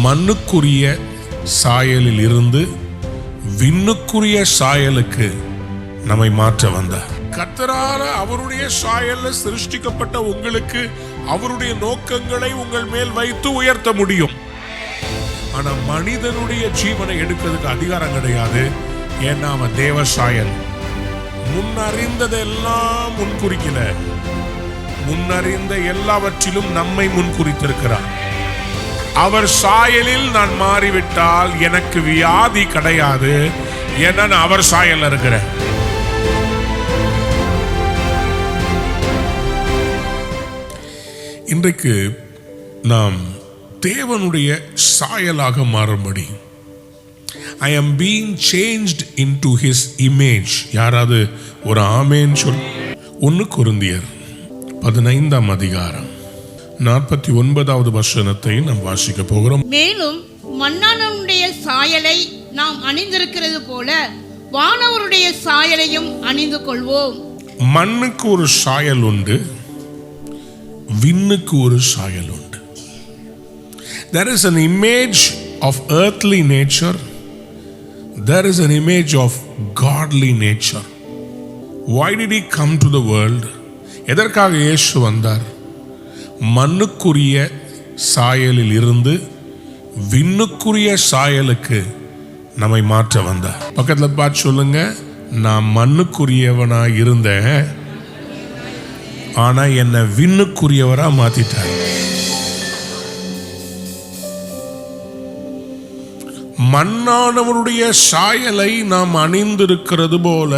மண்ணுக்குரிய சாயலில் இருந்து விண்ணுக்குரிய சாயலுக்கு நம்மை மாற்ற வந்தார். கர்த்தரால் அவருடைய சாயல்ல சிருஷ்டிக்கப்பட்ட உங்களுக்கு அவருடைய நோக்கங்களை உங்கள் மேல் வைத்து உயர்த்த முடியும். ஆனா மனிதனுடைய ஜீவனை எடுக்கிறதுக்கு அதிகாரம் கிடையாது. ஏன்னா அவன் தேவ சாயல். முன்னறிந்ததெல்லாம் முன்குறிக்கல, முன்னறிந்த எல்லாவற்றிலும் நம்மை முன்குறித்திருக்கிறார். அவர் சாயலில் நான் மாறிவிட்டால் எனக்கு வியாதி கிடையாது. ஏன்னா நான் அவர் சாயல் இருக்கிறேன். இன்றைக்கு நாம் தேவனுடைய சாயலாக மாறும்படி I am being changed into his image. யாராவது ஒரு ஆமென் சொல். 1 கொரிந்தியர் 15ஆம் அதிகாரம் 49வது வசனத்தை நாம் வாசிக்க போகிறோம். மேலும் மன்னானவருடைய சாயலை நாம் அணிந்திருக்கிறது போல வானவருடைய சாயலையும் அணிந்து கொள்வோம். மண்ணுக்கு ஒரு சாயல் உண்டு, விண்ணுக்கு ஒரு சாயல் உண்டு. There is an image of earthly nature. There is an image of godly nature. Why did he come to the world? எதற்காக இயேசு வந்தார்? மண்ணுக்குரிய சாயலில் இருந்து விண்ணுக்குரிய சாயலுக்கு நம்மை மாற்ற வந்தார். பக்கத்துல பார்த்து சொல்லுங்க, நான் மண்ணுக்குரியவனா இருந்தேன், ஆனா என்னை விண்ணுக்குரியவரா மாத்திட்டார். மண்ணானவருடைய சாயலை நாம் அணிந்திருக்கிறது போல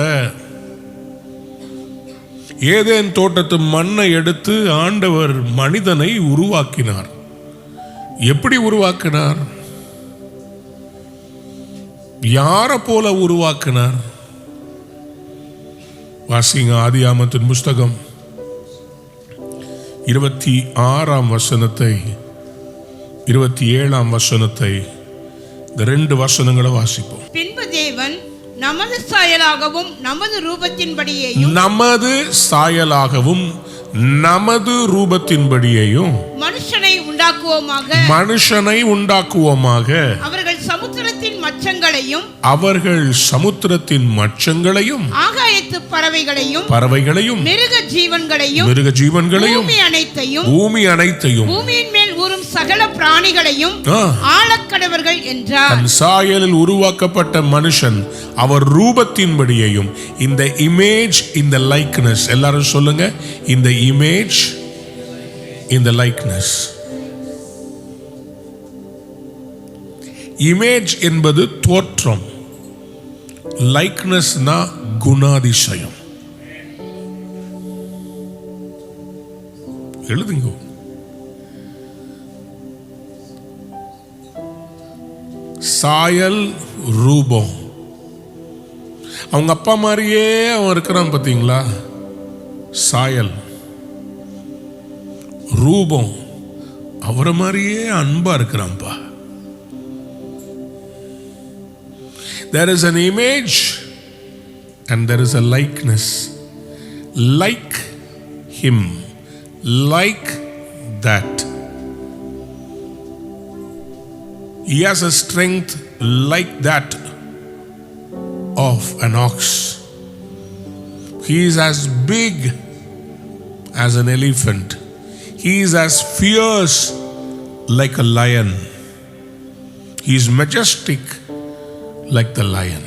ஏதேன் தோட்டத்து மண்ணை எடுத்து ஆண்டவர் மனிதனை உருவாக்கினார். எப்படி உருவாக்கினார்? யாரை போல உருவாக்கினார்? வாசிங்க ஆதியாகமத்தின் புஸ்தகம் 26ஆம் வசனத்தை 27ஆம் வசனத்தை, இந்த 2 வசனங்களை வாசிப்போம். பின்பு தேவன் நமது சாயலாகவும் நமது ரூபத்தின்படியேயும் நமது ரூபத்தின்படியேயும் மனுஷனை உண்டாக்குவோமாக. அவர்கள் சமுத்திரத்தின் மச்சங்களையும் ஆகாயத்து பறவைகளையும் மிருக ஜீவன்களையும் பூமி அனைத்தையும் பூமியின் மேல் ஊறும் சகல பிராணிகளையும் ஆளக்கடவர்கள் என்றார். தன் சாயலில் உருவாக்கப்பட்ட மனுஷன் அவர் ரூபத்தின்படியையும், இந்த இமேஜ், இந்த லைக்னஸ், எல்லாரும் சொல்லுங்க, இந்த இமேஜ், இந்த லைக்னஸ். இமேஜ் என்பது தோற்றம், லைக்னஸ்னா குணாதிசயம். எழுதுங்க. சாயல், ரூபம். அவங்க அப்பா மாதிரியே அவன் இருக்கிறான் பார்த்தீங்களா? சாயல். ரூபம், அவரை மாதிரியே அன்பா இருக்கிறான்பா. There is an image and there is a likeness. Like him, like that. He has a strength like that of an ox. He is as big as an elephant. He is as fierce like a lion. He is majestic like the lion.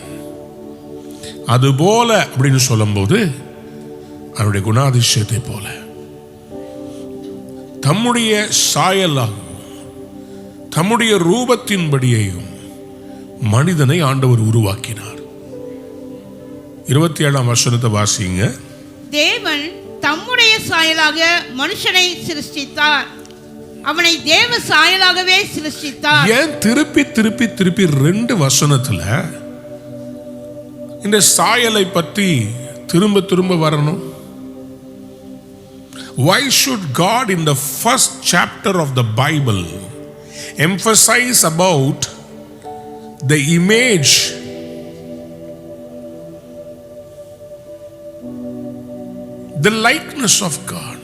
அதுபோல அப்படின்னு சொல்லும்போது அவருடைய குணாதிசயத்தை போல தம்முடைய சாயலாகவும் தம்முடைய ரூபத்தின்படியையும் மனிதனை ஆண்டவர் உருவாக்கினார். 27ஆம் வசனத்தை வாசிங்க. தேவன் தம்முடைய சாயலாக மனுஷனை சிருஷ்டித்தார், அவனை தேவ சாயலாகவே சிருஷ்டித்தார். ஏன் திருப்பி திருப்பி திருப்பி 2 வசனத்துல இந்த சாயலை பற்றி திரும்ப திரும்ப வரணும்? Why should God in the first chapter of the Bible emphasize about the image, the likeness of God?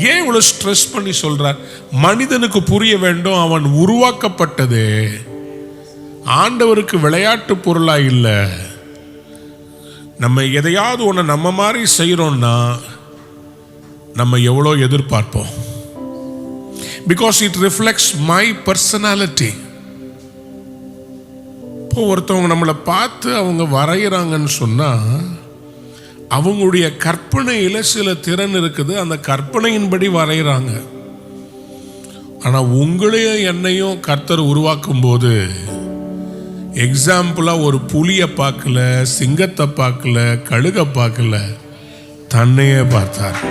ஏன் இவ்வளவு ஸ்ட்ரெஸ் பண்ணி சொல்றார்? மனிதனுக்கு புரிய வேண்டும், அவன் உருவாக்கப்பட்டது ஆண்டவருக்கு விளையாட்டு பொருளா இல்லை. நம்ம எதையாவது ஒன்று நம்ம மாதிரி செய்கிறோம்னா நம்ம எவ்வளோ எதிர்பார்ப்போம். Because it reflects my personality. இப்போ ஒருத்தவங்க நம்மளை பார்த்து அவங்க வரைகிறாங்கன்னு சொன்னால் அவங்களுடைய கற்பனையில் சில திறன் இருக்குது, அந்த கற்பனையின்படி வரைகிறாங்க. ஆனால் உங்களையும் என்னையும் கர்த்தர் உருவாக்கும் போது எக்ஸாம்பிளாக ஒரு புலியை பார்க்கல, சிங்கத்தை பார்க்கல, கழுகை பார்க்கல, தன்னையே பார்த்தார்.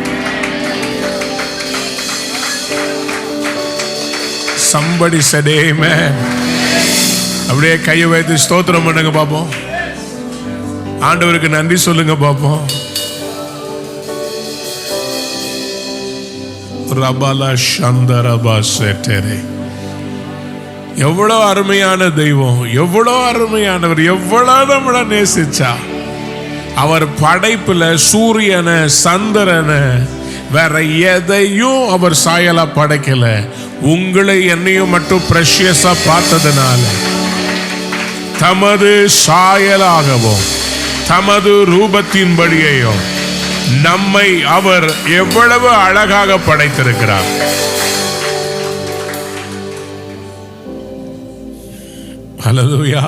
Somebody said amen. அப்படியே கையை வைத்து ஸ்தோத்திரம் பண்ணுங்க பாப்போம். ஆண்டவருக்கு நன்றி சொல்லுங்க பாப்போம். ரபாலா சந்தரபா சேட்டரே. எவ்வளோ அருமையான தெய்வம், எவ்வளோ அருமையானவர், எவ்வளோ நம்மளை நேசிச்சா. அவர் படைப்புல சூரியனை, சந்திரனை, வேற எதையும் அவர் சாயலா படைக்கல. உங்களை என்னையும் மட்டும் பிரஷியஸா பார்த்ததுனால தமது சாயலாகவும் தமது ரூபத்தின்படியையும் நம்மை அவர் எவ்வளவு அழகாக படைத்திருக்கிறார். ஹல்லேலூயா.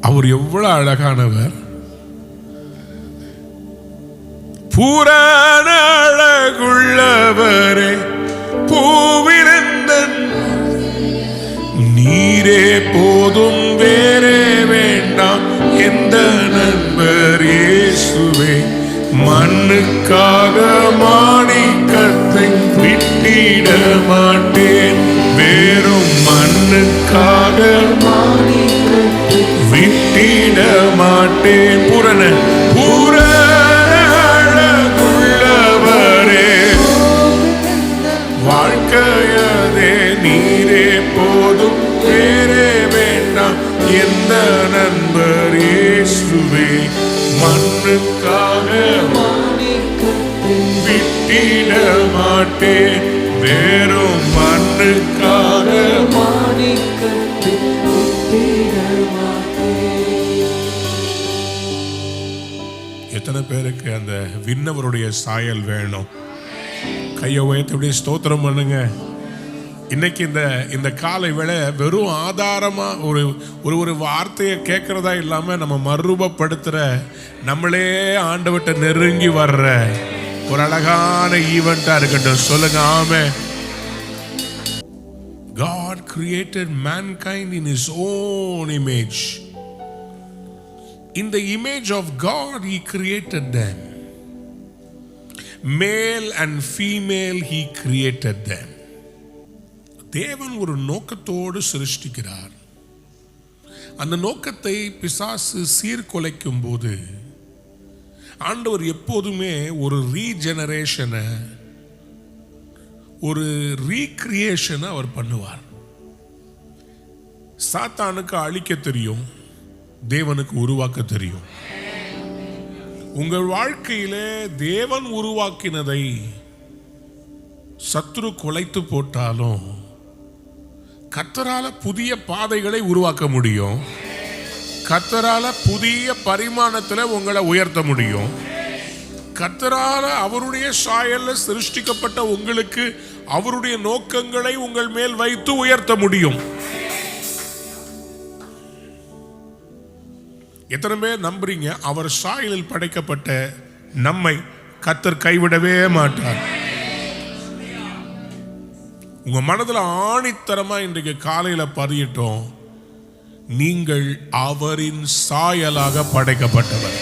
அவர் எவ்வளவு அழகானவர். பூரண அழகுள்ளவரே, பூவிருந்தன் நீரே போதும், வேறே வேண்டாம் எந்த நண்பர் இயேசுவே. மண்ணுக்காக மாணிக்கத்தை விட்டிட மாட்டேன், வேறும் மண்ணுக்காக விட்டிட மாட்டேன். பூரண அழகுள்ளவரே, வாழ்க்கையதே நீரே போதும், வேறே வேண்டாம் எந்த நண்பர் இயேசுவே. மண்ணுக்காக விட்டிட மாட்டேன், வேறும் மண்ணுக்காக. எத்தனை பேருக்கு அந்த விண்ணவருடைய சாயல் வேணும்? கையை உயர்த்தி ஸ்தோத்திரம் பண்ணுங்க. இன்னைக்கு இந்த காலை வேளை வெறும் ஆதாரமா ஒரு ஒரு வார்த்தையை கேட்கறதா இல்லாம நம்ம மறுரூபப்படுத்துற, நம்மளே ஆண்டவர்கிட்ட நெருங்கி வர்ற ஒரு அழகான ஈவெண்டா இருக்கட்டும். சொல்லுங்க ஆமென். God created mankind in his own image. In the image of God he created them. Male and female he created them. தேவன் ஒரு நோக்கத்தோடு சிருஷ்டிக்கிறார். அந்த நோக்கத்தை பிசாசு சீர்குலைக்கும் போது ஆண்டவர் எப்போதுமே ஒரு ரீஜெனரேஷனை, ஒரு ரீக்ரியேஷனை அவர் பண்ணுவார். சாத்தானுக்கு அழிக்க தெரியும், தேவனுக்கு உருவாக்க தெரியும். உங்கள் வாழ்க்கையிலே தேவன் உருவாக்கினதை சத்துரு குலைத்து போட்டாலும் கர்த்தரால புதிய பாதைகளை உருவாக்க முடியும். கர்த்தரால புதிய பரிமாணத்தில் உங்களை உயர்த்த முடியும். கர்த்தரால அவருடைய சாயல்ல சிருஷ்டிக்கப்பட்ட உங்களுக்கு அவருடைய நோக்கங்களை உங்கள் மேல் வைத்து உயர்த்த முடியும். எத்தனை பேர் நம்புறீங்க? அவர் சாயலில் படைக்கப்பட்ட நம்மை கர்த்தர் கைவிடவே மாட்டார். உங்க மனதில் ஆணித்தரமா இன்றைக்கு காலையில பதியட்டும், நீங்கள் அவரின் சாயலாக படைக்கப்பட்டவர்.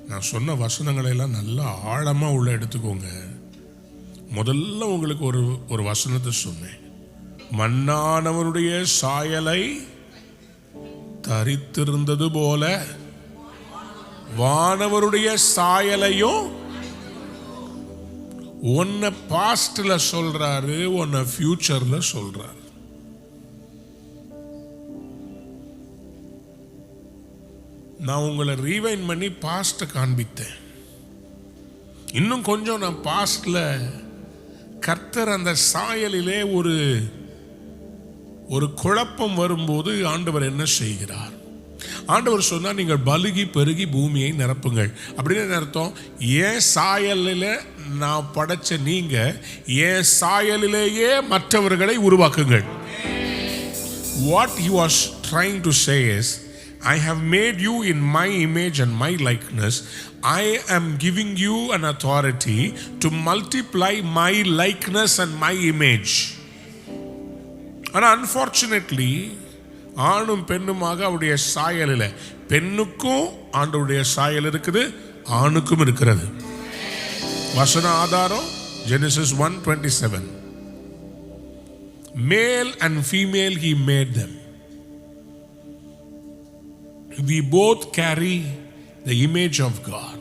நான் சொன்ன வசனங்களை எல்லாம் நல்லா ஆழமா உள்ள எடுத்துக்கோங்க. முதல்ல உங்களுக்கு ஒரு வசனத்தை சொன்னேன். மண்ணானவருடைய சாயலை தரித்திருந்தது போல வானவருடைய சாயலையும் ஒன்ன பாஸ்ட்ல சொல்றாரு, ஒன்ன ஃபியூச்சர்ல சொல்றாரு. நான் உங்களை ரீவைண்ட் பண்ணி பாஸ்ட்டை காண்பித்தேன். இன்னும் கொஞ்சம் நான் பாஸ்ட்ல கர்த்தர் அந்த சாயலிலே ஒரு குழப்பம் வரும்போது ஆண்டவர் என்ன செய்கிறார்? ஆண்டவர் சொன்னார், நீங்கள் பலுகி பெருகி பூமியை நிரப்புங்கள். அப்படின்னு அர்த்தம், ஏன் சாயலில் நான் படைச்ச நீங்க ஏன் சாயலிலேயே மற்றவர்களை உருவாக்குங்கள். What he was trying to say is, I have made you in my image and my likeness. I am giving you an authority to multiply my likeness and my image. And unfortunately, ஆணும் பெண்ணுமாக அவருடைய சாயலில், பெண்ணுக்கும் ஆண்டவருடைய சாயல் இருக்குது, ஆணுக்கும் இருக்கிறது. வசன ஆதாரம் Genesis 1:27. Male and female he made them. We both carry the image of God.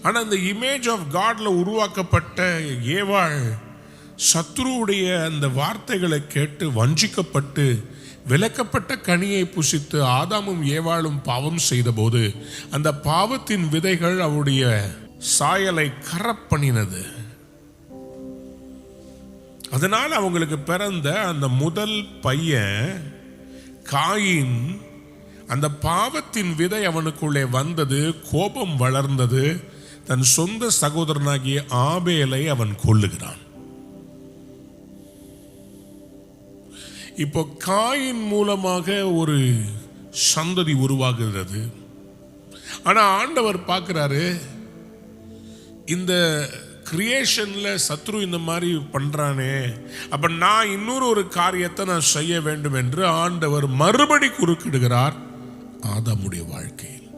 ஆனா அந்த இமேஜ் ஆஃப் காட்ல உருவாக்கப்பட்ட ஏவாள் சத்ருவுடைய அந்த வார்த்தைகளை கேட்டு வஞ்சிக்கப்பட்டு விலக்கப்பட்ட கனியை புசித்து ஆதாமும் ஏவாளும் பாவம் செய்தபோது அந்த பாவத்தின் விதைகள் அவருடைய சாயலை கரப்பண்ணினது. அதனால் அவங்களுக்கு பிறந்த அந்த முதல் பையன் காயின், அந்த பாவத்தின் விதை அவனுக்குள்ளே வந்தது, கோபம் வளர்ந்தது, தன் சொந்த சகோதரனாகிய ஆபேலை அவன் கொல்லுகிறான். இப்போ காயின் மூலமாக ஒரு சந்ததி உருவாகிறது. ஆனா ஆண்டவர் பார்க்கிறாரு, இந்த கிரியேஷன்ல சத்ரு இந்த மாதிரி பண்றானே, அப்ப நான் இன்னொரு காரியத்தை நான் செய்ய வேண்டும் என்று ஆண்டவர் மறுபடி குறுக்கிடுகிறார் ஆதாமுடைய வாழ்க்கையில்.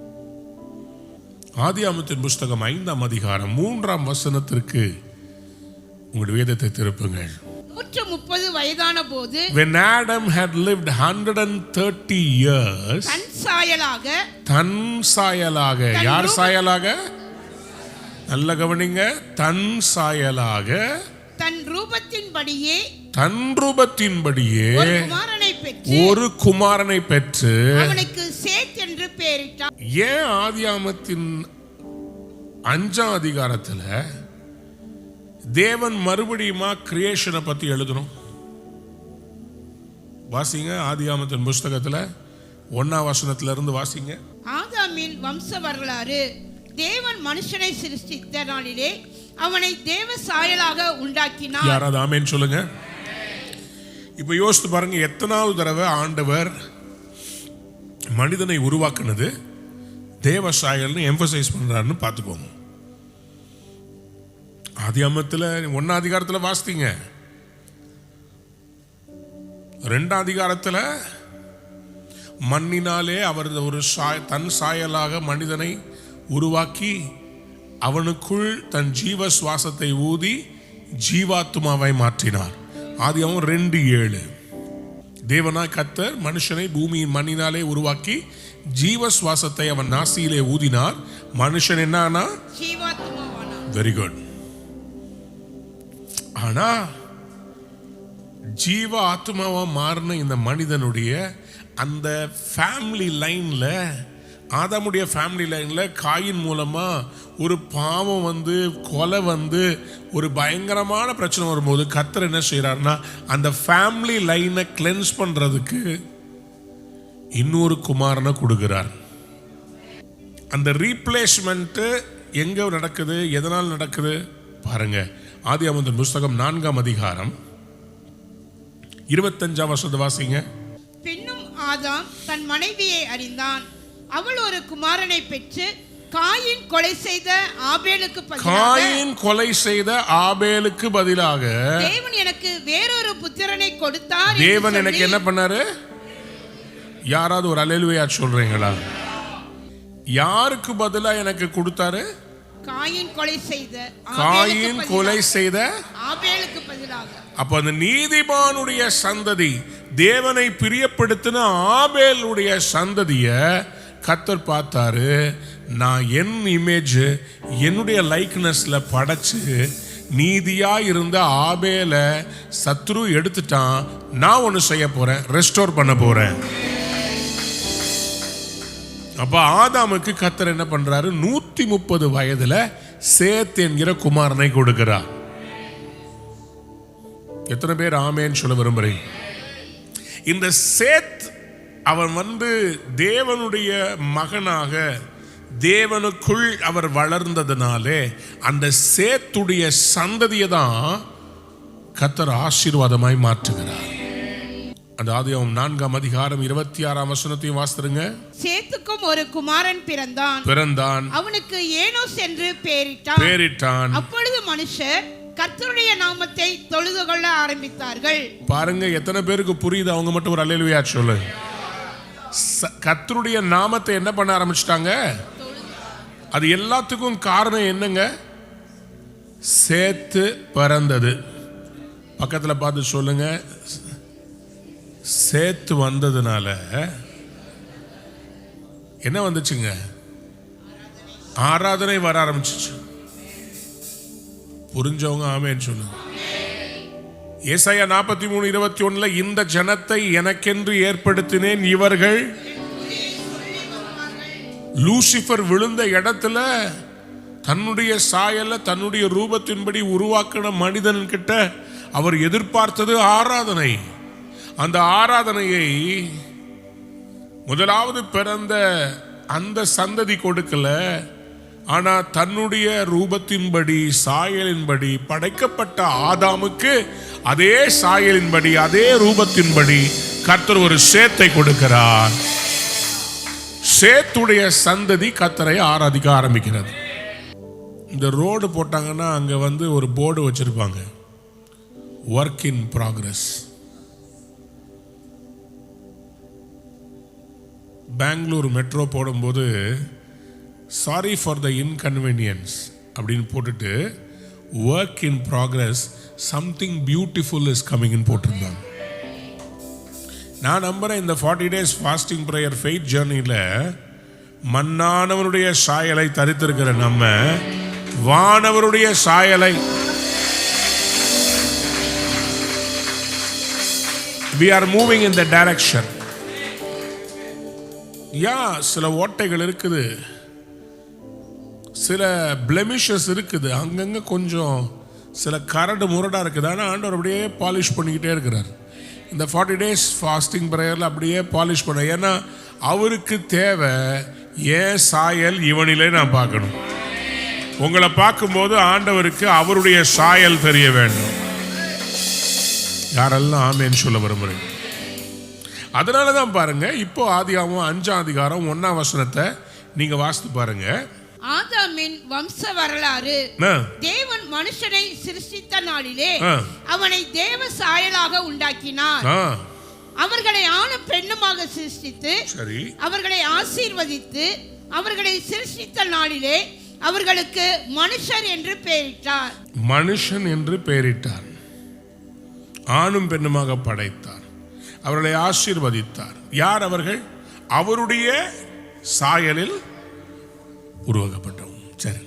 ஆதியாகமத்தின் புஸ்தகம் 5ஆம் அதிகாரம் 3ஆம் வசனத்திற்கு உங்களுடைய வேதத்தை திருப்புங்கள். 130 வயதான போது, when Adam had lived 130 years, தன் சாயலாக யார் சாயலாக? நல்ல கவனிங்க, தன் சாயலாக தன் ரூபத்தின்படியே ஒரு குமாரனை பெற்று அவனுக்கு சேத் என்று பெயரிட்டார். ஏன் ஆதியாகமத்தின் 5ஆம் அதிகாரத்தில் தேவன் மறுபடியுமா கிரியேஷனை பத்தி எழுதணும்? வாசிங்க, ஆதியாகமத்தின் புஸ்தகத்தில் 1ஆம் வசனத்துல இருந்து வாசிங்க. ஆதாமின் வம்ச வரலாறு. தேவன் மனுஷனை சிருஷ்டித்த நாளிலே அவனை தேவ சாயலாக உண்டாக்கினார். யாராவது ஆமென் சொல்லுங்க. இப்ப யோசித்து பாருங்க, எத்தனாவது தடவை ஆண்டவர் மனிதனை உருவாக்குனது தேவ சாயல்னு எம்பசைஸ் பண்றாருன்னு பார்த்துக்கோங்க. ஆதியாகமத்தில் 1ஆம் அதிகாரத்தில் வாசித்தீங்க, 2ஆம் அதிகாரத்தில் மண்ணினாலே அவர் ஒரு தன் சாயலாக மனிதனை உருவாக்கி அவனுக்குள் தன் ஜீவ சுவாசத்தை ஊதி ஜீவாத்மாவை மாற்றினார். ஆதியாகமம் 2:7. தேவனாய் கர்த்தர் மனுஷனை பூமியின் மண்ணினாலே உருவாக்கி ஜீவ சுவாசத்தை அவன் நாசியிலே ஊதினார். மனுஷன் என்ன ஆனா? ஜீவாத்மாவானான். Very good. ஆனா ஜீவ ஆத்மாவா மாறின இந்த மனிதனுடைய அந்த ஃபேமிலி லைன்ல, ஆதாமுடைய ஃபேமிலி லைன்ல காயின் மூலமா ஒரு பாவம் வந்து, கொலை வந்து, ஒரு பயங்கரமான பிரச்சனை வரும்போது கர்த்தர் என்ன செய்யறாருன்னா, அந்த ஃபேமிலி லைனை கிளென்ஸ் பண்றதுக்கு இன்னொரு குமாரனை கொடுக்கிறார். அந்த ரீப்ளேஸ்மெண்ட் எங்க நடக்குது, எதனால் நடக்குது பாருங்க. ஆதியாகமத்தின் புஸ்தகம் 4ஆம் அதிகாரம் 25ஆம் வசனத்தை வாசிங்க. பின்னும் ஆதாம் தன் மனைவியை அறிந்தான், அவள் ஒரு குமாரனை பெற்று காயின் கொலை செய்த ஆபேலுக்கு பதிலாக தேவன் எனக்கு வேறொரு புத்திரனை கொடுத்தார். தேவன் எனக்கு என்ன பண்ணாரு? யாராவது ஒரு அல்லேலூயா சொல்றீங்களா? யாருக்கு பதிலா எனக்கு கொடுத்தாரு? காயின் கொலை செய்த ஆபேலுக்கு பதிலாக. அப்ப அந்த நீதிமானுடைய சந்ததி, தேவனை பிரியப்படுத்தின ஆபேலுடைய சந்ததிய கர்த்தர் பார்த்தாரு. நான் என் இமேஜ், என்னுடைய லைக்னஸ்ல படைச்சு நீதியா இருந்த ஆபேல சத்ரு எடுத்துட்டான். நான் ஒன்று செய்ய போறேன், ரெஸ்டோர் பண்ண போறேன். அப்ப ஆதாமுக்கு கர்த்தர் என்ன பண்றாரு? 130 வயதுல சேத் என்கிற குமாரனை கொடுக்கிறார். எத்தனை பேர் ஆமேன்னு சொல்ல விரும்புறீங்க? இந்த சேத் அவன் தேவனுடைய மகனாக தேவனுக்குள் அவர் வளர்ந்ததுனாலே அந்த சேத்துடைய சந்ததியை தான் கர்த்தர் ஆசீர்வாதமாய் மாற்றுகிறார். அந்த ஆதியாகமம் 4ஆம் அதிகாரம் 26ஆம் வசனத்தையும் வாசித்துருங்க. சேத்துக்கும் ஒரு குமாரன் பிறந்தான். அவனுக்கு ஏனோஸ் என்று பெயரிட்டான். அப்பொழுது மனுஷர் கர்த்தருடைய நாமத்தை தொழுது கொள்ள ஆரம்பித்தார்கள். பாருங்க, எத்தனை பேருக்கு புரியுது? அவங்க மட்டும் ஒரு அல்லேலூயா சொல்லு. கர்த்தருடைய நாமத்தை என்ன பண்ண ஆரம்பிச்சிட்டாங்க? அது எல்லாத்துக்கும் காரணம் என்னங்க? சேத்து பிறந்தது. பக்கத்துல பார்த்து சொல்லுங்க, சேத்து வந்ததுனால என்ன வந்துச்சுங்க? ஆராதனை வர ஆரம்பிச்சிச்சு. புரிஞ்சவங்க ஆமேன்னு சொல்லுங்க. ஏசாயா 43:21 இந்த ஜனத்தை எனக்கென்று ஏற்படுத்தினேன், இவர்கள் லூசிபர் விழுந்த இடத்துல தன்னுடைய சாயல தன்னுடைய ரூபத்தின்படி உருவாக்கின மனிதன் கிட்ட அவர் எதிர்பார்த்தது ஆராதனை. அந்த ஆராதனையை முதலாவது பிறந்த அந்த சந்ததி கொடுக்கல. ஆனா தன்னுடைய ரூபத்தின்படி சாயலின்படி படைக்கப்பட்ட ஆதாமுக்கு அதே சாயலின்படி அதே ரூபத்தின்படி கர்த்தர் ஒரு சேத்தை கொடுக்கிறார். சேத்துடைய சந்ததி கர்த்தரை ஆராதிக்க ஆரம்பிக்கிறது. இந்த ரோடு போட்டாங்கன்னா அங்க ஒரு போர்டு வச்சிருப்பாங்க, work in progress. Bangalore metro போடும்போது சாரி ஃபார் த இன்கன்வீனியன்ஸ் அப்படின்னு போட்டுட்டு work in progress something beautiful is coming போட்டிருந்தாங்க. நான் நம்புறேன் இந்த 40 days ஃபாஸ்டிங் ப்ரேயர் ஃபெய்த் ஜர்னியில் மன்னானவருடைய சாயலை தரித்திருக்கிற நம்ம வானவருடைய சாயலை we are moving in the direction. சில ஓட்டைகள் இருக்குது, சில பிளெமிஷஸ் இருக்குது, அங்கங்க கொஞ்சம் சில கரடு முரடா இருக்குது. ஆனால் ஆண்டவர் அப்படியே பாலிஷ் பண்ணிக்கிட்டே இருக்கிறார். இந்த 40 days ஃபாஸ்டிங் ப்ரேயரில் அப்படியே பாலிஷ் பண்ண. ஏன்னா அவருக்கு தேவை ஏன் சாயல் இவனிலே நான் பார்க்கணும். உங்களை பார்க்கும்போது ஆண்டவருக்கு அவருடைய சாயல் தெரிய வேண்டும். யாரெல்லாம் ஆமேன்னு சொல்ல விரும்புறேன். அதனால தான் பாருங்க, இப்போ ஆதியாகமம் 5ஆம் அதிகாரம் 1ஆம் வசனத்தை நீங்க வாசித்து பாருங்க. ஆதாமின் வம்ச வரலாறு. தேவன் மனுஷனை சிருஷ்டித்த நாளிலே அவனை தேவ சாயலாக உண்டாக்கினார். அவர்களை ஆணும் பெண்ணுமாக சிருஷ்டித்து அவர்களை ஆசீர்வதித்து அவர்களை சிருஷ்டித்த நாளிலே அவர்களுக்கு மனுஷர் என்று பெயரிட்டார். மனுஷன் என்று பெயரிட்டார். ஆணும் பெண்ணுமாக படைத்தார். அவர்களை ஆசீர்வதித்தார். யார் அவர்கள்? அவருடைய சாயலில் உருவாக்கப்பட்டவங்க. சரி,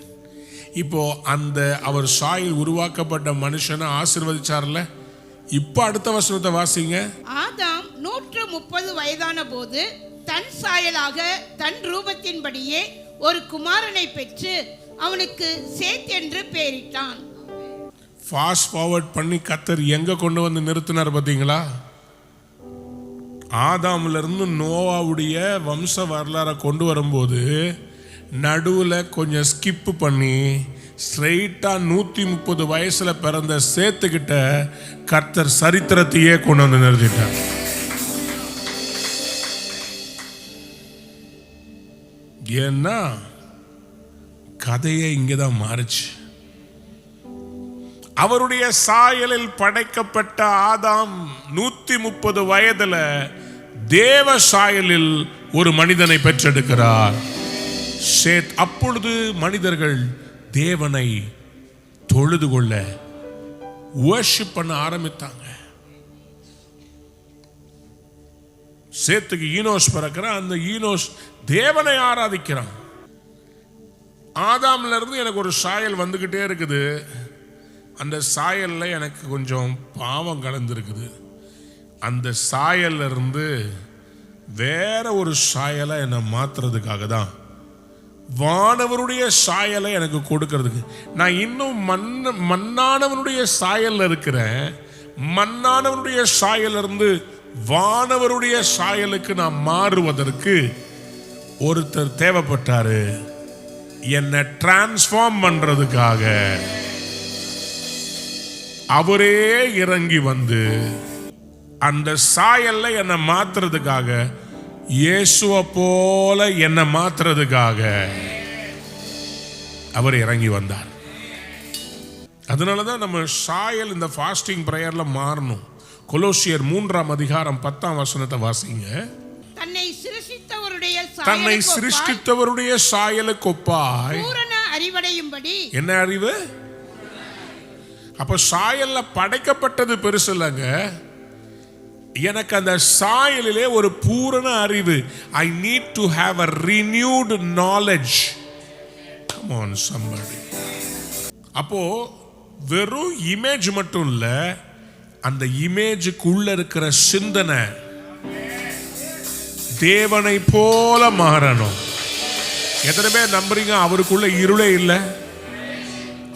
இப்போ அந்த அவர் சாயல் உருவாக்கப்பட்ட மனுஷனை ஆசீர்வதிச்சார்ல. இப்போ அடுத்த வசனத்தை வாசிங்க. ஆதாம் 130 வயதான போது தன் சாயலாக தன் ரூபத்தின்படியே ஒரு குமாரனை பெற்று அவனுக்கு சேத் என்று பெயரிட்டான். ஃபாஸ்ட் ஃபார்வர்ட் பண்ணி கர்த்தர் எங்க கொண்டு வந்து நிறுத்தினார் பார்த்தீங்களா? ஆதாம்ல இருந்து நோவாவுடைய வம்ச வரலாறை கொண்டு வரும்போது நடுவில் கொஞ்சம் ஸ்கிப்பு பண்ணி ஸ்ட்ரெயிட்டா 130 வயசுல பிறந்த சேத்துக்கிட்ட கர்த்தர் சரித்திரத்தையே கொண்டு வந்து நிறுத்திட்டார். ஏன்னா கதையே இங்கதான் மாறுச்சு. அவருடைய சாயலில் படைக்கப்பட்ட ஆதாம் 130 வயதுல தேவ சாயலில் ஒரு மனிதனை பெற்றெடுக்கிறார், சேத். அப்பொழுது மனிதர்கள் தேவனை தொழுது கொள்ள வர்ஷிப் பண்ண ஆரம்பித்தாங்க. சேத்துக்கு ஈனோஸ் பிறக்கிறான். அந்த ஈனோஸ் தேவனை ஆராதிக்கிறான். ஆதாம்ல இருந்து எனக்கு ஒரு சாயல் வந்துகிட்டே இருக்குது. அந்த சாயல்ல எனக்கு கொஞ்சம் பாவம் கலந்துருக்குது. அந்த சாயல்ல இருந்து வேற ஒரு சாயலை என்னை மாத்துறதுக்காக தான், வானவருடைய சாயலை எனக்கு கொடுக்கிறதுக்கு. நான் இன்னும் மண்ணானவனுடைய சாயல்ல இருக்கிறேன். மண்ணானவனுடைய சாயல்ல இருந்து வானவருடைய சாயலுக்கு நான் மாறுவதற்கு ஒருத்தர் தேவைப்பட்டாரு, என்னை டிரான்ஸ்ஃபார்ம் பண்றதுக்காக. அவரே இறங்கி வந்து அந்த சாயல்ல என்னை மாத்துறதுக்காக, இயேசுவை போல என்னை மாத்துறதுக்காக அவர் இறங்கி வந்தார். அதனாலதான் நம்ம சாயல் இந்த ஃபாஸ்டிங் பிரேயர்ல மாறணும். கொலோசியர் 3ஆம் அதிகாரம் 10ஆம் வசனத்தை வாசிங்க. தன்னை சிருஷ்டித்தவருடைய சாயலுக்கு ஒப்பாய் பூரண அறிவடையும்படி. என்ன அறிவு? அப்ப சாயல்ல படைக்கப்பட்டது பெருசு இல்லைங்க. எனக்கு அந்த சாயலிலே ஒரு பூரண அறிவு. I need to have a renewed knowledge. Come on somebody. அப்போ வெறும் இமேஜ் மட்டும் இல்ல, அந்த இமேஜுக்குள்ள இருக்கிற சிந்தனை தேவனை போல மாறணும். எத்தனை பேர் நம்புறீங்க அவருக்குள்ள இருளே இல்லை?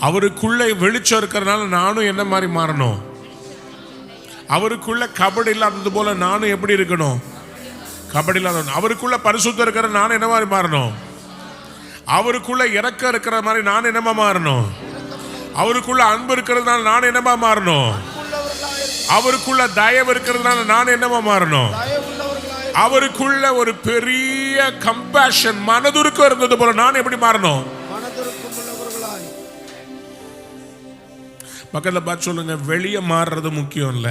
அவருக்குள்ள வெளிச்சம் இருக்கிறதுனால நானும் என்ன மாதிரி மாறணும்? அவருக்குள்ள கபடி இல்லாதது போல நானும் எப்படி இருக்கணும்? கபடி இல்லாத. அவருக்குள்ள பரிசுத்தம் இருக்கிற நானும் என்ன மாதிரி மாறணும்? அவருக்குள்ள இரக்கம் இருக்கிற மாதிரி நான் என்னமா மாறணும்? அவருக்குள்ள அன்பு இருக்கிறதுனால நான் என்னமா மாறணும்? அவருக்குள்ள தயவு இருக்கிறதுனால நான் என்னமா மாறணும்? அவருக்குள்ள ஒரு பெரிய கம்பேஷன், மனதுருக்கம் இருந்தது போல நான் எப்படி மாறணும்? பக்கத்துல பார்த்து சொல்லுங்க, வெளியே மாறுறது முக்கியம் இல்ல.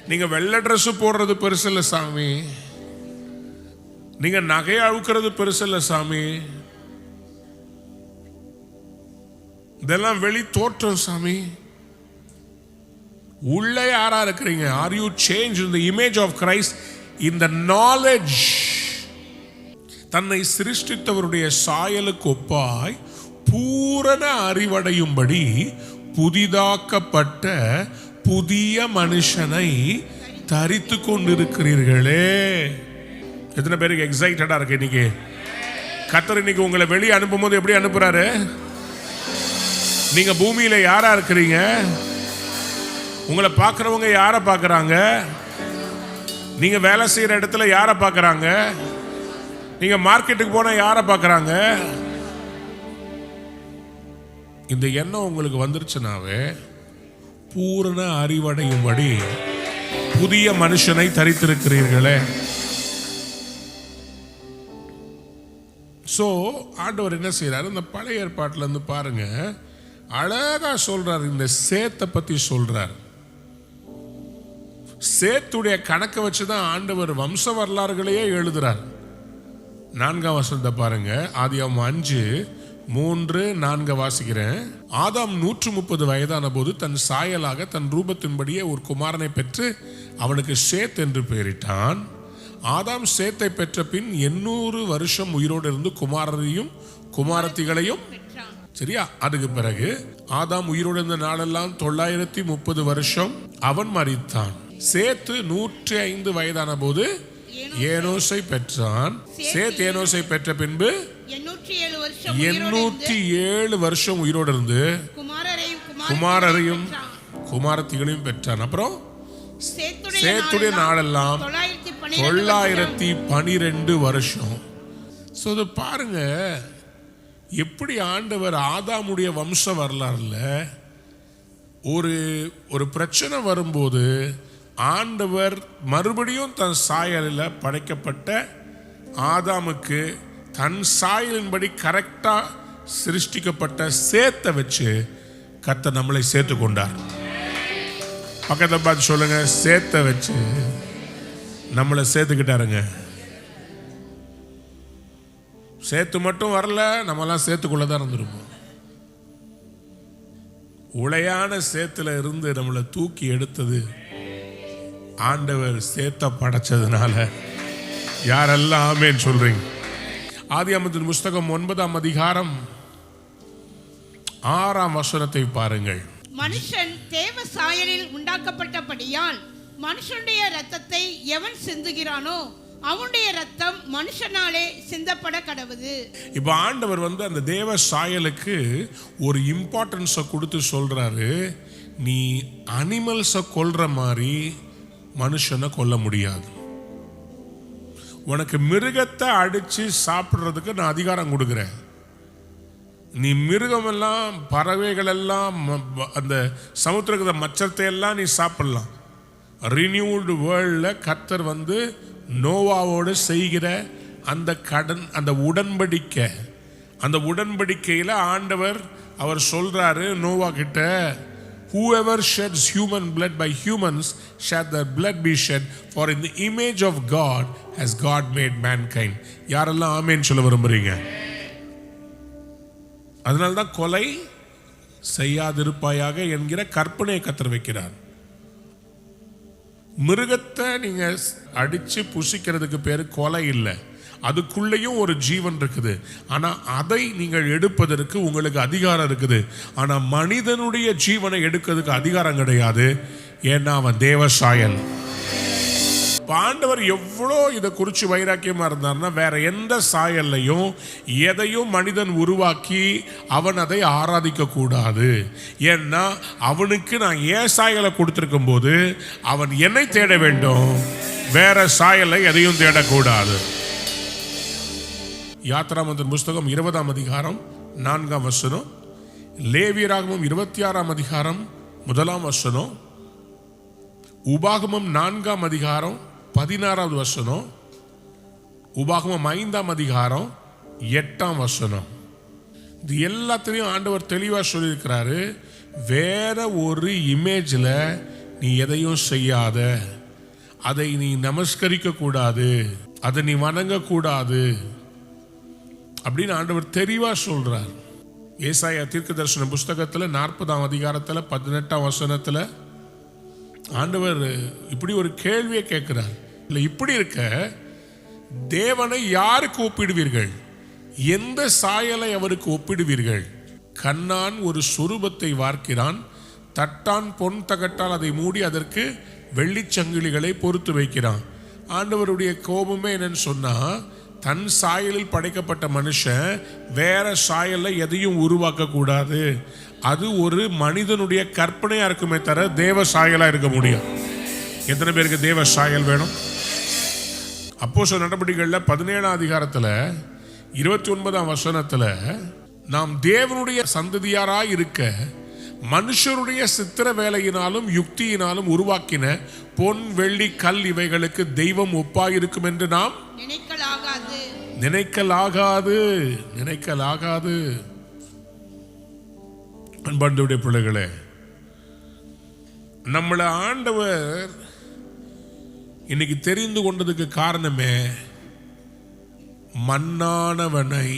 நீங்க வெள்ளை ட்ரெஸ் போடுறது பெருசு இல்ல சாமி. நீங்க நகையை அழுக்கிறது பெருசு இல்ல சாமி. இதெல்லாம் வெளி தோற்றம் சாமி. உள்ள யாரா இருக்கிறீங்க? Are you change in the image of Christ, in the knowledge? தன்னை சிருஷ்டித்தவருடைய சாயலுக்கு ஒப்பாய் பூரண அறிவடையும்படி புதிதாக்கப்பட்ட புதிய மனுஷனை தரித்து கொண்டிருக்கிறீர்களே. எத்தனை பேருக்கு எக்ஸைட்டடா இருக்கு? இன்னைக்கு கர்த்தர் இன்னைக்கு உங்களை வெளியே அனுப்பும் போது எப்படி அனுப்புறாரு? நீங்க பூமியில யாரா இருக்கிறீங்க? உங்களை பார்க்கறவங்க யாரை பார்க்கறாங்க? நீங்க வேலை செய்யற இடத்துல யாரை பார்க்கறாங்க? நீங்க மார்க்கெட்டுக்கு போனா யாரை பார்க்கறாங்க? இந்த எண்ணம் உங்களுக்கு வந்துருச்சுனாவே பூரண அறிவடையும்படி புதிய மனுஷனை தரித்திருக்கிறீர்களே. சோ ஆண்டவர் என்ன செய்யறாரு? இந்த பழைய ஏற்பாட்டுல இருந்து பாருங்க, அழகா சொல்றாரு. இந்த சேத்தை பத்தி சொல்றாரு. சேத்துடைய கணக்கை வச்சுதான் ஆண்டவர் வம்ச வரலாறுகளையே எழுதுறார். 4ஆம் வசனத்தை பாருங்க. ஆதியாகமம் 5:3-4 வாசிக்கிறேன். ஆதாம் 130 வயதான போது தன் சாயலாக தன் ரூபத்தின்படியே ஒரு குமாரனை பெற்று அவனுக்கு சேத் என்று பெயரிட்டான். ஆதாம் சேத்தை பெற்ற பின் 800 வருஷம் உயிரோடு இருந்து குமாரரையும் குமாரத்திகளையும். சரியா? அதுக்கு பிறகு ஆதாம் உயிரோடு இருந்த நாளெல்லாம் 930 வருஷம் அவன் மரித்தான். சேத்து 105 வயதான போது ஏனோசை பெற்றான். சேத் ஏனோசை பெற்ற பின்பு 807 வருஷம் உயிரோடு இருந்து குமாரரையும் குமாரத்திகளையும் பெற்றான். அப்புறம் சேத்துடைய நாளெல்லாம் 912 வருஷம். பாருங்க எப்படி ஆண்டவர் ஆதாமுடைய வம்ச வரலாறுல ஒரு பிரச்சனை வரும்போது ஆண்டவர் மறுபடியும் தன் சாயலில் படைக்கப்பட்ட ஆதாமுக்கு தன் சாயலின்படி கரெக்டா சிருஷ்டிக்கப்பட்ட சேத்தை வச்சு கர்த்தர் நம்மளை சேர்த்து கொண்டார். பக்கத்தை பார்த்து சொல்லுங்க, சேத்தை வச்சு நம்மளை சேர்த்துக்கிட்டாருங்க. சேத்து மட்டும் வரல, நம்மலாம் சேத்துக்குள்ளதான் இருந்திருப்போம். உளையான சேத்துல இருந்து நம்மளை தூக்கி எடுத்தது ஆண்டவர். சேத்த படைச்சதுனால யாரெல்லாம் ஆமென் சொல்றீங்க? ஆதியாகமத்தின் புஸ்தகம் 9ஆம் அதிகாரம் 6ஆம் வசனத்தை பாருங்கள். மனுஷன் தேவ சாயலில் உண்டாக்கப்பட்டபடியால் மனுஷனுடைய இரத்தத்தை எவன் சிந்துகிறானோ அவனுடைய இரத்தம் மனுஷனாலே சிந்தப்பட கடவுது. இப்ப ஆண்டவர் அந்த தேவ சாயலுக்கு ஒரு இம்பார்ட்டன்ஸை கொடுத்து சொல்றாரு, நீ அனிமல்ஸை கொல்ற மாதிரி மனுஷனை கொல்ல முடியாது. உனக்கு மிருகத்தை அடிச்சு சாப்பிடுறதுக்கு நான் அதிகாரம் கொடுக்குறேன். நீ மிருகமெல்லாம் பறவைகள் எல்லாம் அந்த சமுத்திர மச்சத்தை எல்லாம் நீ சாப்பிடலாம். ரினியூல்டு வேர்ல்டில் கர்த்தர் நோவாவோடு செய்கிற அந்த உடன்படிக்கையில் ஆண்டவர் அவர் சொல்றாரு நோவா கிட்ட, whoever sheds human blood by humans shall their blood be shed, for in the image of God has God made mankind. யாரெல்லாம் ஆமென் சொல்ல விரும்புறீங்க? அதனால்தான் கொலை செய்யாதிருப்பாயாக என்கிற கற்பனையை கர்த்தர் வைக்கிறார். மிருகத்தை நீங்க அடிச்சு புசிக்கிறதுக்கு பேரு கொலை இல்லை, அதுக்குள்ளேயும் ஒரு ஜீவன் இருக்குது. ஆனா அதை நீங்கள் எடுப்பதற்கு உங்களுக்கு அதிகாரம் இருக்குது. ஆனா மனிதனுடைய ஜீவனை எடுக்கிறதுக்கு அதிகாரம் கிடையாது. ஏன்னா அவன் தேவசாயல். ஆண்டவர் எவ்வளோ இதை குறித்து வைராக்கியமா இருந்தார்னா, வேற எந்த சாயல்லையும் எதையும் மனிதன் உருவாக்கி அவன் அதை ஆராதிக்க கூடாது. ஏன்னா அவனுக்கு நான் ஏன் சாயலை கொடுத்திருக்கும் போது அவன் என்னை தேட வேண்டும், வேற சாயலை எதையும் தேடக்கூடாது. யாத்ராமத்தின் புஸ்தகம் 20ஆம் அதிகாரம் 4ஆம் வசனம், லேவியராகமம் 26ஆம் அதிகாரம் 1ஆம் வசனம், உபாகமம் 4ஆம் அதிகாரம் 16வது வசனம், உபாகமம் 5ஆம் அதிகாரம் 8ஆம் வசனம். இது எல்லாத்திலையும் ஆண்டவர் தெளிவாக சொல்லியிருக்கிறாரு, வேற ஒரு இமேஜில் நீ எதையும் செய்யாத, அதை நீ நமஸ்கரிக்க கூடாது, அதை நீ வணங்கக்கூடாது அப்படின்னு ஆண்டவர் தெளிவாக சொல்றார். ஏசாயா தீர்க்கதரிசன புஸ்தகத்தில் 40ஆம் அதிகாரத்தில் 18ஆம் வசனத்தில் ஆண்டவர் இப்படி ஒரு கேள்வியை கேட்கிறார். இல்லை, இப்படி இருக்க தேவனை யாருக்கு ஒப்பிடுவீர்கள்? எந்த சாயலை அவருக்கு ஒப்பிடுவீர்கள்? கண்ணான் ஒரு சுரூபத்தை வார்க்கிறான், தட்டான் பொன் தகட்டால் அதை மூடி அதற்கு வெள்ளிச்சங்கிலிகளை பொறுத்து வைக்கிறான். ஆண்டவருடைய கோபமே என்னன்னு சொன்னா, தன் சாயலில் படைக்கப்பட்ட மனுஷன் வேற சாயல்ல எதையும் உருவாக்க கூடாது. அது ஒரு மனிதனுடைய கற்பனையா இருக்குமே தவிர தேவ சாயலா இருக்க முடியும். எத்தனை பேருக்கு தேவ சாயல் வேணும்? அப்போஸ்தலர் நடபடிகளில் 17ஆம் அதிகாரத்தில் 29ஆம் வசனத்தில், நாம் தேவனுடைய சந்ததியாராய் இருக்க மனுஷருடைய சித்திர வேலையினாலும் யுக்தியினாலும் உருவாக்கின பொன் வெள்ளி கல் இவைகளுக்கு தெய்வம் ஒப்பாயிருக்கும் என்று நாம் நினைக்கலாகாது. அன்புடைய பிள்ளைகளே, நம்மளை ஆண்டவர் இன்னைக்கு தெரிந்து கொண்டதுக்கு காரணமே மண்ணானவனை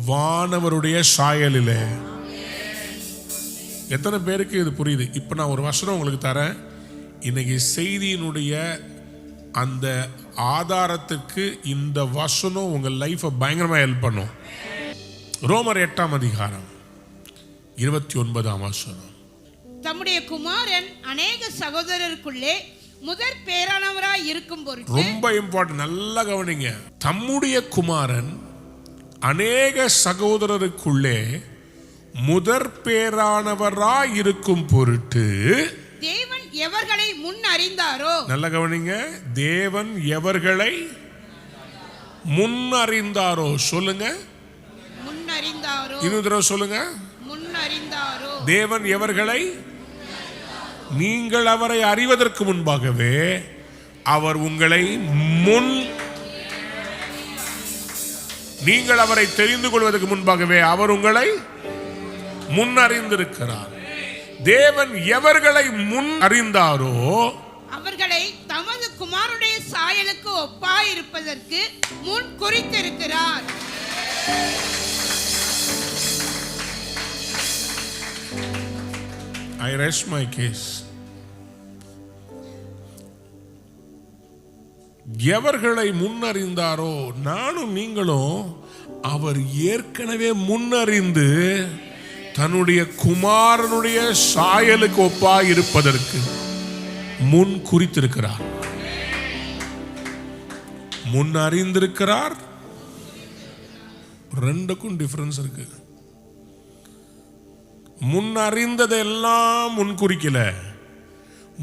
வானவருடைய சாயலிலே. எத்தனை பேருக்கு இது புரியுது? இப்போ நான் ஒரு வசனம் உங்களுக்கு தரேன். இன்னைக்கு செய்தியினுடைய அந்த ஆதாரத்துக்கு இந்த வசனம் உங்கள் லைஃபை பயங்கரமாக ஹெல்ப் பண்ணும். ரோமர் 8ஆம் அதிகாரம் 29ஆம் வசனம், தம்முடைய குமாரன் அநேக சகோதரருக்குள்ளே முதற் பேரானவராய் இருக்கும் பொருட்டு. ரொம்ப இம்பார்ட்டன்ட், நல்லா கவனிங்க. தம்முடைய குமாரன் அநேக சகோதரருக்குள்ளே முதற் பேரானவராய் இருக்கும் பொருட்டு தேவன் எவர்களை முன் அறிந்தாரோ. நல்ல கவனிங்க, தேவன் எவர்களை முன் அறிந்தாரோ. சொல்லுங்க, முன் அறிந்தாரோ. இன்னொரு தடவை சொல்லுங்க, முன் அறிந்தாரோ. தேவன் எவர்களை, நீங்கள் அவரை அறிவதற்கு முன்பாகவே அவர் உங்களை நீங்கள் அவரை தெரிந்து கொள்வதற்கு முன்பாகவே அவர் உங்களை முன் அறிந்திருக்கிறார். தேவன் எவர்களை முன் அறிந்தாரோ அவர்களை தமது குமாரனுடைய சாயலுக்கு ஒப்பாய் இருப்பதற்கு முன் குறித்திருக்கிறார். I rest my case. எவர்களை முன்னறிந்தாரோ, நானும் நீங்களும் அவர் ஏற்கனவே முன்னறிந்து தன்னுடைய குமாரனுடைய சாயலுக்கு ஒப்பாய் இருப்பதற்கு முன் குறித்திருக்கிறார். முன் அறிந்திருக்கிறார். ரெண்டுக்கும் டிஃபரன்ஸ் இருக்கு. முன் அறிந்ததெல்லாம் முன் குறிக்கல,